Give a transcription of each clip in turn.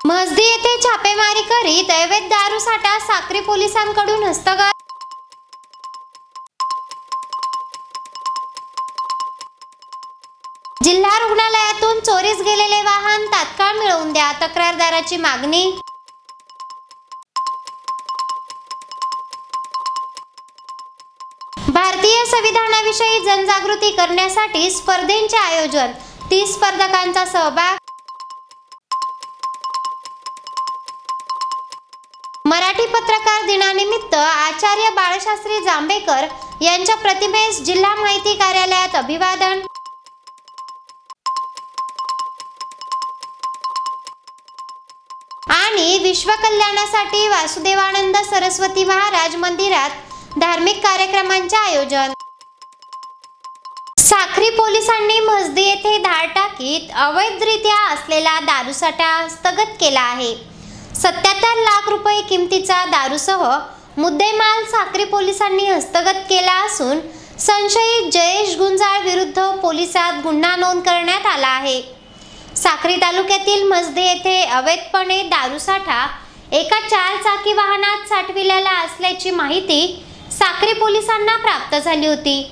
म्हसदी येथे छापेमारी करीत अवैध दारू साठा साक्री पोलिसांकडून हस्तगत। जिल्हा रुग्णालयातून चोरीस गेलेले वाहन तात्काळ मिळवून द्या, तक्रारदाराची मागणी। भारतीय संविधानाविषयी जनजागृती करण्यासाठी स्पर्धेचे आयोजन, 30 स्पर्धकांचा सहभाग। मराठी पत्रकार दिनानिमित्त आचार्य बाळशास्त्री जांभेकर यांच्या प्रतिमेस जिल्हा माहिती कार्यालयात अभिवादन। आणि विश्व कल्याणासाठी वासुदेवानंद सरस्वती महाराज मंदिरात धार्मिक कार्यक्रमांचे आयोजन। साक्री पोलिसांनी म्हसदी येथे धाड टाकीत अवैधरित्या असलेला दारूसाठा हस्तगत केला आहे। 77 लाख रुपये किमतीचा दारूसह मुद्देमाल साक्री पोलिसांनी हस्तगत केला असून संशयित जयेश गुंजाळ विरुद्ध पोलिसात गुन्हा नोंद करण्यात आला आहे। साक्री तालुक्यातील म्हसदी येथे अवैधपणे दारूसाठा एका 4 चाकी वाहनात साठविलेला असल्याची माहिती साक्री पोलिसांना प्राप्त झाली होती।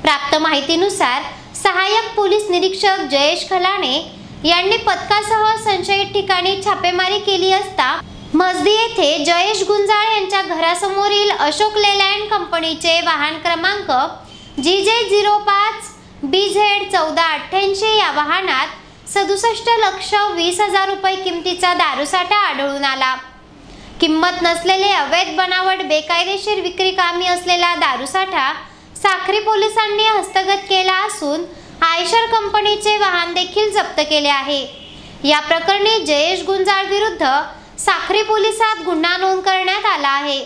प्राप्त माहितीनुसार सहाय्यक पोलीस निरीक्षक जयेश खलाणे यांनी पथकासह संशयित ठिकाणी छापेमारी केली असता म्हसदी येथे जयेश गुंजाळ यांच्या घरासमोरील अशोक लेलँड कंपनीचे वाहन क्रमांक GJ05 BZ1488 या वाहनात 67,20,000 रुपये किमतीचा दारूसाठा आढळून आला। किंमत नसलेले अवैध बनावट बेकायदेशीर विक्री कामी असलेला दारूसाठा साक्री पोलिसांनी हस्तगत केला असून आयशर कंपनीचे वाहन देखील जप्त केले आहे। या प्रकरणी जयेश गुंजाळ विरुद्ध साक्री पोलिसात गुन्हा नोंद करण्यात आला आहे।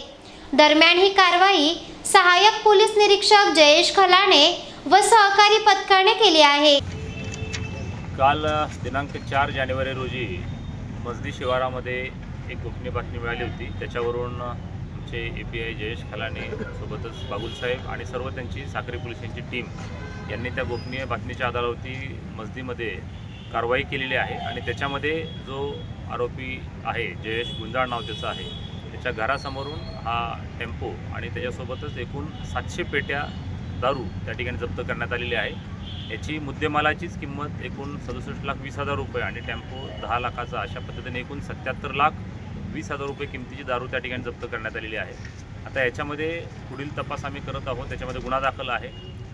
दरम्यान ही कारवाई सहाय्यक पोलीस निरीक्षक जयेश खलाणे व सहकारी पथकाने केली आहे। काल दिनांक 4 जानेवारी रोजी म्हसदी शिवारामध्ये एक गोपनीय बातमी मिळाली होती। त्याच्यावरून आमचे API जयेश खलाणे सोबतच बागुल साहेब आणि सर्व त्यांची साक्री पोलिसांची टीम यांनी त्या गोपनीय बातमीच्या आधारावरती म्हसदीमध्ये कारवाई केलेली आहे आणि त्याच्यामध्ये जो आरोपी आहे जयेश गुंजाळ नाव त्याचं आहे, त्याच्या घरासमोरून हा टेम्पो आणि त्याच्यासोबतच एकूण 700 पेट्या दारू त्या ठिकाणी जप्त करण्यात आलेली आहे। याची मुद्देमालाचीच किंमत एकूण 67,20,000 रुपये आणि टेम्पो 10 लाखाचा, अशा पद्धतीने एकूण 77,20,000 रुपये किमतीची दारू त्या ठिकाणी जप्त करण्यात आलेली आहे। आता याच्यामध्ये पुढील तपास आम्ही करत आहोत। त्याच्यामध्ये गुन्हा दाखल आहे।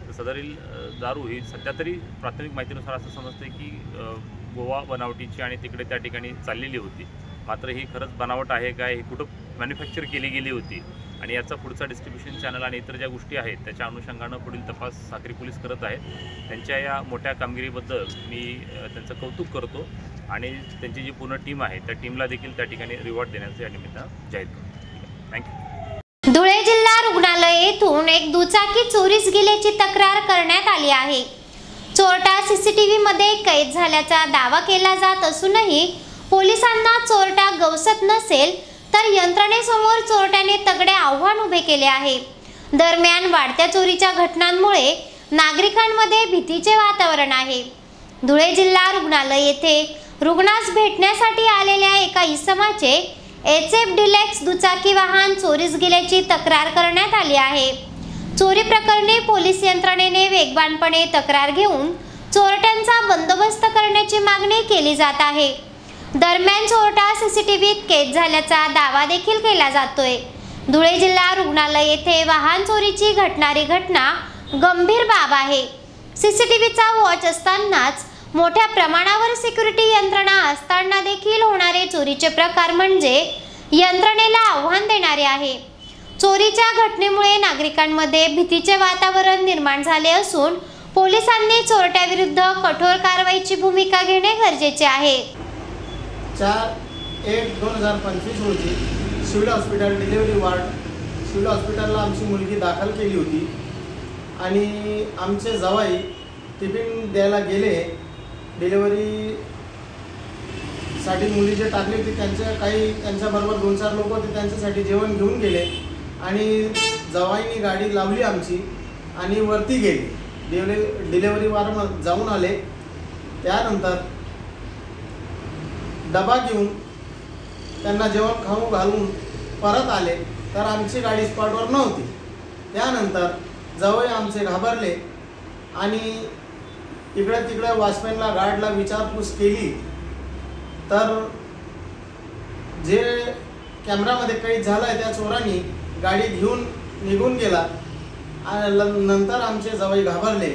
तर सदरील दारू ही सध्या तरी प्राथमिक माहितीनुसार असं समजतं की गोवा बनावटीची आणि तिकडे त्या ठिकाणी चाललेली होती। मात्र ही खरंच बनावट आहे काय, ही कुठं मॅन्युफॅक्चर केली गेली होती आणि याचा पुढचा डिस्ट्रीब्युशन चॅनल आणि इतर ज्या गोष्टी आहेत त्याच्या अनुषंगानं पुढील तपास साक्री पोलीस करत आहेत। त्यांच्या या मोठ्या कामगिरीबद्दल मी त्यांचं कौतुक करतो आणि त्यांची जी पूर्ण टीम आहे त्या टीमला देखील त्या ठिकाणी रिवॉर्ड देण्याचं या निमित्तानं जाहीर करतो। थँक्यू। धुळे जिल्हा रुग्णालय येथून एक दुचाकी चोरीस गेल्याची तक्रार करण्यात आली आहे। चोरटा CCTV मध्ये कैद झाल्याचा दावा केला जात असूनही पोलिसांना चोरटा गवसत नसेल तर यंत्रणेसमोर चोरट्याने तगडे आव्हान उभे केले आहे। दरम्यान वाढत्या चोरीच्या घटनांमुळे नागरिकांमध्ये भीतीचे वातावरण आहे। धुळे जिल्हा रुग्णालय येथे रुग्णास भेटण्यासाठी आलेल्या एका इसमाचे HF डिलेक्स दुचाकी वाहन चोरीस गेल्याची तक्रार करण्यात आली आहे। चोरी प्रकरणी पोलीस यंत्रणेने वेगवानपणे तक्रार घेऊन चोरट्यांचा बंदोबस्त करण्याची मागणी केली जात आहे। दरम्यान चोरटा CCTVत कैद झाल्याचा दावा देखील केला जातोय। धुळे जिल्हा रुग्णालय येथे वाहन चोरीची घडणारी घटना गंभीर बाब आहे। CCTVचा वॉच असतानाच मोठ्या प्रमाणावर सिक्युरिटी यंत्रणा असताना देखील होणारे चोरीचे प्रकार म्हणजे यंत्रणेला आव्हान देणारे आहे। चोरीच्या घटनेमुळे नागरिकांमध्ये भीतीचे वातावरण निर्माण झाले असून पोलिसांनी चोरट्याविरुद्ध कठोर कारवाईची भूमिका घेणे गरजेचे आहे। 4/8/2025 रोजी civil hospital delivery ward civil हॉस्पिटलला आमची मुलगी दाखल केली होती आणि आमचे जावाई टिफिन द्यायला गेले। डिलिव्हरीसाठी मुली जे टाकली होती त्यांच्याबरोबर 2-4 लोक होते, त्यांच्यासाठी जेवण घेऊन गेले आणि जावाईनी गाडी लावली आमची आणि वरती गेली। डिलिव्हरी वार्ड जाऊन आले। त्यानंतर डबा घेऊन त्यांना जेवण खाऊ घालून परत आले तर आमची गाडी स्पॉटवर नव्हती. त्यानंतर जवळ आमचे घाबरले आणि इकडे तिकडे वॉचमॅनला गार्डला विचारपूस केली तर जे कॅमेरामध्ये कैद झालाय त्या चोरांनी गाडी घेऊन निघून गेला. नंतर आमचे जवळ घाबरले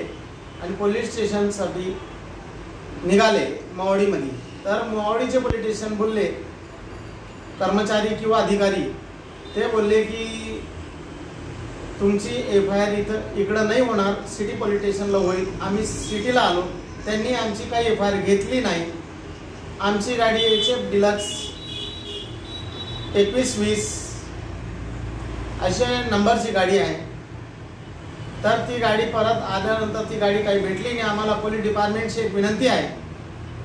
आणि पोलीस स्टेशनसाठी निघाले मावडीमध्ये. तर मावडीचे पोलीस स्टेशन बोलले, कर्मचारी किंवा अधिकारी ते बोलले की तुमची FIR इकडं नाही होणार, सिटी पोलीस स्टेशनला होईल. आम्ही सिटीला आलो, त्यांनी आमची काही FIR घेतली नाही. आमची गाडी HF डिलक्स 2120 अशा नंबरची गाडी आहे. तर ती गाडी परत आल्यानंतर ती गाडी काही भेटली नाही. आम्हाला पोलीस डिपार्टमेंटची एक विनंती आहे,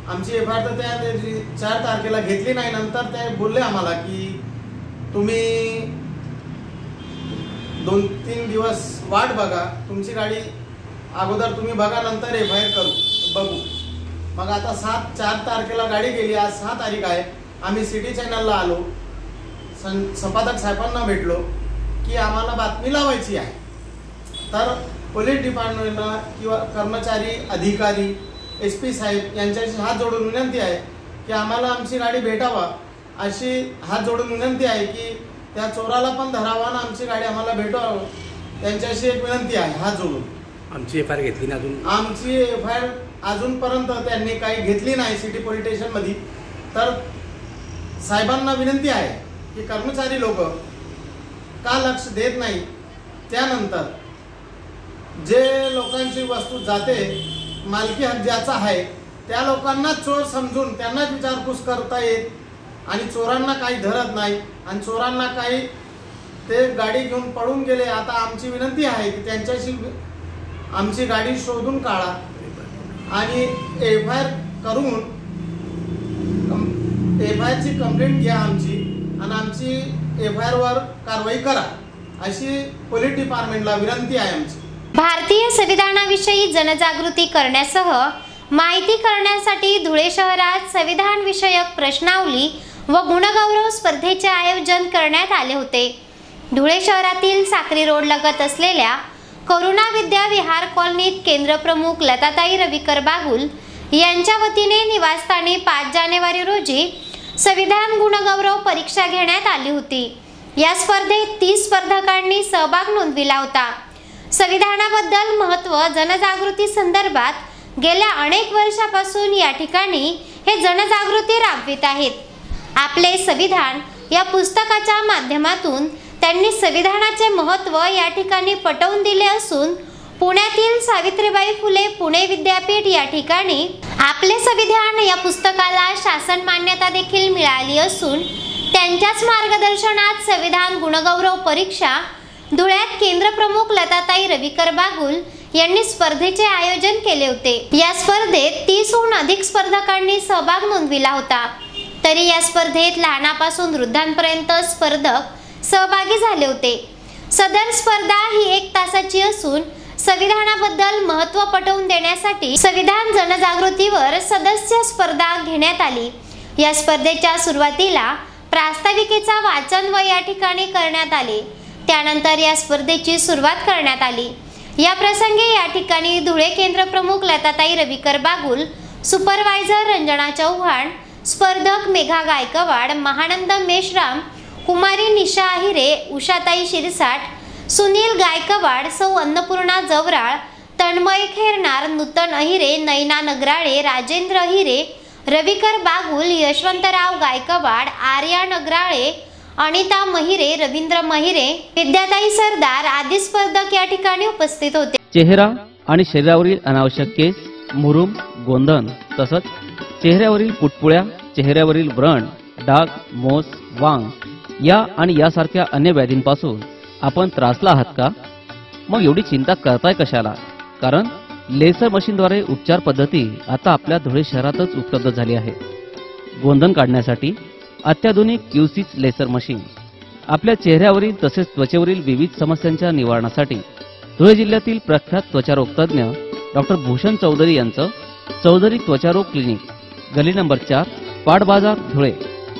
आमची FIR तर त्या 4 तारखेला घेतली नाही. नंतर ते बोलले आम्हाला की तुम्ही 2-3 दिवस वाट बघा, तुमची गाडी अगोदर तुम्ही बघा, नंतर FIR बघू. मग आता 4 तारखेला गाडी गेली, आज 6 तारीख आहे. आम्ही सिटी चॅनलला आलो, संपादक साहेबांना भेटलो की आम्हाला बातमी लावायची आहे. तर पोलीस डिपार्टमेंटला किंवा कर्मचारी अधिकारी SP साहेब यांच्याशी हात जोडून विनंती आहे की आम्हाला आमची गाडी भेटावा, अशी हात जोडून विनंती आहे की त्या चोराला पण धरावा आणि आमची गाडी आम्हाला भेटावं. त्यांच्याशी एक विनंती आहे हात जोडून. आमची FIR घेतली नाही अजून? आमची FIR अजूनपर्यंत त्यांनी काही घेतली नाही सिटी पोलीस स्टेशनमध्ये. तर साहेबांना विनंती आहे की कर्मचारी लोक का लक्ष देत नाही. त्यानंतर जे लोकांची वस्तू जाते, मालकी हक्क ज्याचा आहे त्या लोकांना चोर समजून त्यांना विचारपूस करता येत आणि चोरांना काही धरत नाही आणि चोरांना काही ते गाडी घेऊन पळून गेले. आता आमची विनंती आहे की त्यांच्याशी आमची गाडी शोधून काढा आणि FIR करून FIRची कंप्लेंट घ्या आमची आणि आमची FIR वर कारवाई करा, अशी पोलीस डिपार्टमेंटला विनंती आहे आमची. भारतीय संविधानाविषयी जनजागृती करण्यासह माहिती करण्यासाठी धुळे शहरात संविधान विषयक प्रश्नावली व गुणगौरव स्पर्धेचे आयोजन करण्यात आले होते. धुळे शहरातील साक्री रोड लगत असलेल्या करुणा विद्या विहार कॉलनीत केंद्रप्रमुख लताताई रविकर बागुल यांच्या वतीने निवासस्थानी 5 जानेवारी रोजी संविधान गुणगौरव परीक्षा घेण्यात आली होती. या स्पर्धेत 30 स्पर्धकांनी सहभाग नोंदविला होता. संविधानाबद्दल महत्त्व जनजागृती संदर्भात गेल्या अनेक वर्षापासून या ठिकाणी हे जनजागृती राबवित आहेत. आपले संविधान या पुस्तकाच्या माध्यमातून त्यांनी संविधानाचे महत्त्व या ठिकाणी पटवून दिले असून पुण्यातील सावित्रीबाई फुले पुणे विद्यापीठ या ठिकाणी आपले संविधान या पुस्तकाला शासन मान्यता देखील मिळाली असून त्यांच्याच मार्गदर्शनात संविधान गुणगौरव परीक्षा धुळ्यात केंद्रप्रमुख लताताई रविकर बागुल यांनी स्पर्धेचे आयोजन केले होते. या स्पर्धेत 30हून अधिक स्पर्धकांनी सहभाग नोंदविला होता. तरी या स्पर्धेत लहानापासून वृद्धांपर्यंत स्पर्धक सहभागी झाले होते. सदर स्पर्धा ही 1 तासाची असून संविधानाबद्दल महत्त्व पटवून देण्यासाठी संविधान जनजागृतीवर सदस्य स्पर्धा घेण्यात आली. या स्पर्धेच्या सुरुवातीला प्रास्ताविकेचा वाचन व या ठिकाणी करण्यात आले. त्यानंतर या स्पर्धेची सुरुवात करण्यात आली. या प्रसंगी या ठिकाणी धुळे केंद्रप्रमुख लताताई रविकर बागुल, सुपरवायझर रंजना चव्हाण, स्पर्धक मेघा गायकवाड, महानंद मेश्राम, कुमारी निशा अहिरे, उषाताई शिरसाट, सुनील गायकवाड, सौ अन्नपूर्णा जवराळ, तन्मय खेरनार, नूतन अहिरे, नैना नगराळे, राजेंद्र अहिरे, रविकर बागुल, यशवंतराव गायकवाड, आर्या नगराळे, अनिता महिरे, रवींद्र महिरे, विद्याताई सरदार आदी स्पर्धक या ठिकाणी उपस्थित होते. चेहरा आणि शरीरावरील अनावश्यक केस, मुरुम, गोंधन तसंच चेहऱ्यावरील पुटपुळ्या, चेहऱ्यावरील व्रण, डाग, मोस, वांग या आणि यासारख्या अन्य व्याधींपासून आपण त्रासला आहात का? मग एवढी चिंता करताय कशाला? कारण लेसर मशीनद्वारे उपचार पद्धती आता आपल्या धुळे शहरातच उपलब्ध झाली आहे. गोंधन काढण्यासाठी अत्याधुनिक QC लेसर मशीन, आपल्या चेहऱ्यावरील तसेच त्वचेवरील विविध समस्यांच्या निवारणासाठी धुळे जिल्ह्यातील प्रख्यात त्वचारोग तज्ज्ञ डॉक्टर भूषण चौधरी यांचं चौधरी त्वचारोग क्लिनिक, गली नंबर 4, पाट बाजार, धुळे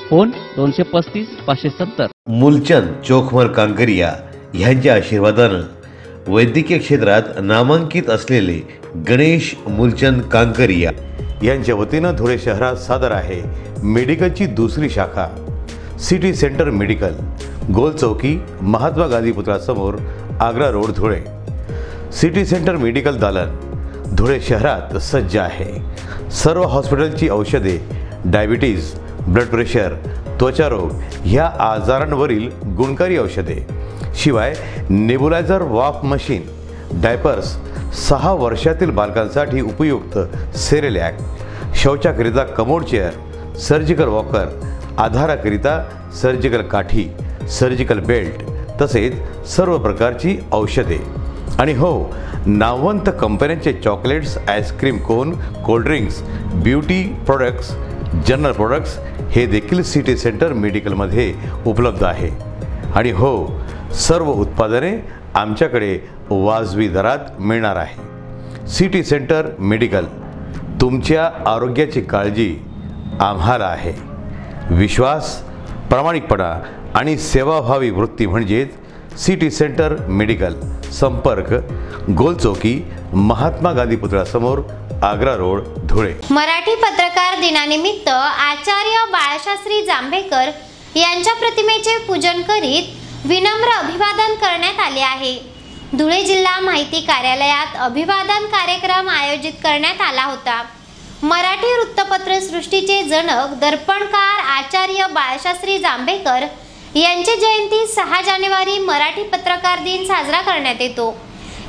फोन 235 570. मूलचंद चोखमल कांकरिया यांच्या आशीर्वादानं वैद्यकीय क्षेत्रात नामांकित असलेले गणेश मूलचंद कांकरिया यांच्या वतीनं धुळे शहरात सादर आहे मेडिकलची दुसरी शाखा सिटी सेंटर मेडिकल, गोल चौकी, महात्मा गांधी पुतळ्यासमोर, Agra road, Dhule. City centre medical दालन धुळे शहरात सज्ज आहे. सर्व हॉस्पिटलची औषधे, डायबिटीज, ब्लड प्रेशर, त्वचारोग ह्या आजारांवरील गुणकारी औषधे, शिवाय नेबुलायझर वाफ मशीन, डायपर्स, 6 वर्षातील बालकांसाठी उपयुक्त सेरेलॅक, शौचाकरिता कमोड चेअर, सर्जिकल वॉकर, आधाराकरिता सर्जिकल काठी, सर्जिकल बेल्ट तसेच सर्व प्रकारची औषधे आणि हो, नामवंत कंपन्यांचे chocolates, ice cream cone, cold drinks, beauty products, general products हे देखील सिटी सेंटर मेडिकलमध्ये उपलब्ध आहे. आणि हो, सर्व उत्पादने आमच्याकडे वाजवी दरात मिळणार आहे. सिटी सेंटर मेडिकल, तुमच्या आरोग्याची काळजी आम्हाला आहे. विश्वास, प्रामाणिकपणा आणि सेवाभावी वृत्ती म्हणजेच सिटी सेंटर मेडिकल. संपर्क गोल चौकी, महात्मा गांधी पुतळ्यासमोर, आग्रा रोड, धुळे. मराठी पत्रकार दिनानिमित्त आचार्य बाळशास्त्री जांभेकर यांच्या प्रतिमेचे पूजन करीत विनम्र अभिवादन करण्यात आले आहे. धुळे जिल्हा माहिती कार्यालयात अभिवादन कार्यक्रम आयोजित करण्यात आला होता. मराठी वृत्तपत्र सृष्टीचे जनक दर्पणकार आचार्य बाळशास्त्री जांभेकर यांची जयंती 6 जानेवारी मराठी पत्रकार दिन साजरा करण्यात येतो.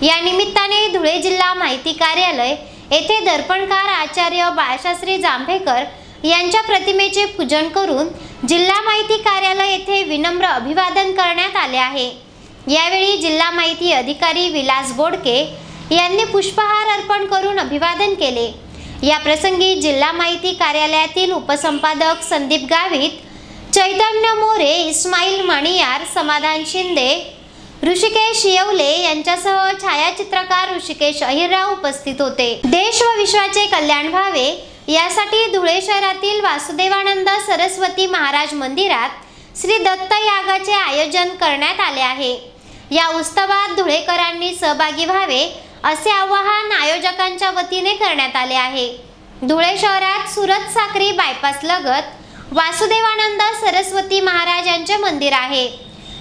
या निमित्ताने धुळे जिल्हा माहिती कार्यालय येथे दर्पणकार आचार्य बाळशास्त्री जांभेकर यांच्या प्रतिमेचे पूजन करून जिल्हा माहिती कार्यालय येथे विनम्र अभिवादन करण्यात आले आहे. यावेळी जिल्हा माहिती अधिकारी विलास बोडके यांनी पुष्पहार अर्पण करून अभिवादन केले. या प्रसंगी जिल्हा माहिती कार्यालयातील उपसंपादक संदीप गावित, चैतन्य मोरे, इस्माईल मणियार, समाधान शिंदे, ऋषिकेश येवले यांच्यासह छायाचित्रकार ऋषिकेश अहिरराव उपस्थित होते. देश व विश्वाचे कल्याण व्हावे यासाठी धुळे शहरातील वासुदेवानंद सरस्वती महाराज मंदिरात श्री दत्त यागाचे आयोजन करण्यात आले आहे. या उत्सवात धुळेकरांनी सहभागी व्हावे असे आवाहन आयोजकांच्या वतीने करण्यात आले आहे. धुळे शहरात सुरत साक्री बायपास लगत वासुदेवानंद सरस्वती महाराज यांचे मंदिर आहे.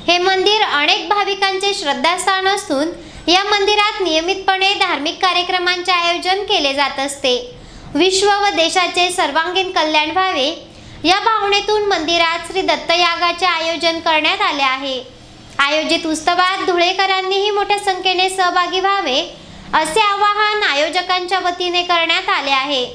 हे मंदिर अनेक भाविकांचे श्रद्धास्थान असून या मंदिरात नियमितपणे धार्मिक कार्यक्रमांचे आयोजन केले जात असते. विश्व व देशाचे सर्वांगीण कल्याण व्हावे या भावनेतून मंदिरात श्री दत्त यागाचे आयोजन करण्यात आले आहे. आयोजित उत्सवात धुळेकरांनीही मोठ्या संख्येने सहभागी व्हावे असे आवाहन आयोजकांच्या वतीने करण्यात आले आहे.